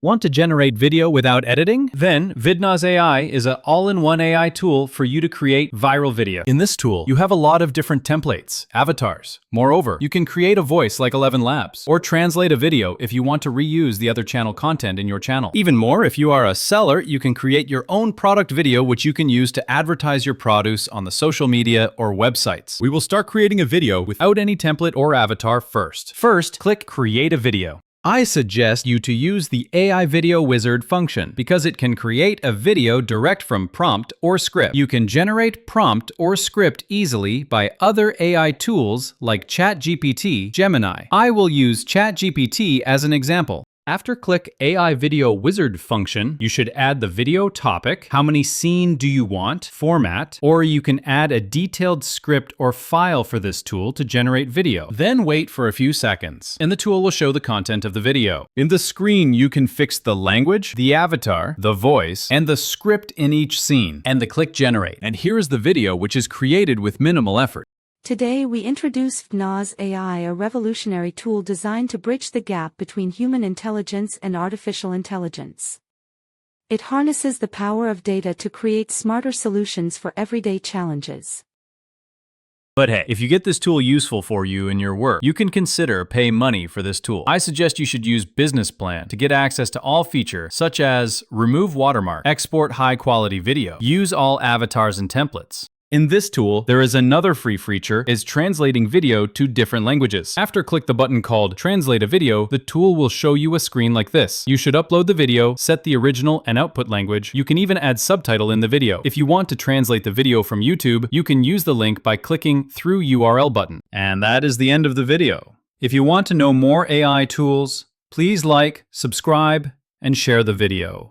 Want to generate video without editing? Then Vidnoz AI is an all-in-one AI tool for you to create viral video. In this tool, you have a lot of different templates, avatars. Moreover, you can create a voice like 11 Labs, or translate a video if you want to reuse the other channel content in your channel. Even more, if you are a seller, you can create your own product video which you can use to advertise your produce on the social media or websites. We will start creating a video without any template or avatar first. First, click Create a Video. I suggest you to use the AI Video Wizard function because it can create a video direct from prompt or script. You can generate prompt or script easily by other AI tools like ChatGPT, Gemini. I will use ChatGPT as an example. After click AI Video Wizard function, you should add the video topic, how many scene do you want, format, or you can add a detailed script or file for this tool to generate video. Then wait for a few seconds, and the tool will show the content of the video. In the screen, you can fix the language, the avatar, the voice, and the script in each scene, and click Generate. And here is the video which is created with minimal effort. Today we introduce Vidnoz AI, a revolutionary tool designed to bridge the gap between human intelligence and artificial intelligence. It harnesses the power of data to create smarter solutions for everyday challenges. But hey, if you get this tool useful for you in your work, you can consider pay money for this tool. I suggest you should use Business Plan to get access to all features such as remove watermark, export high-quality video, use all avatars and templates. In this tool, there is another free feature, is translating video to different languages. After click the button called Translate a Video, the tool will show you a screen like this. You should upload the video, set the original and output language. You can even add subtitle in the video. If you want to translate the video from YouTube, you can use the link by clicking Through URL button. And that is the end of the video. If you want to know more AI tools, please like, subscribe, and share the video.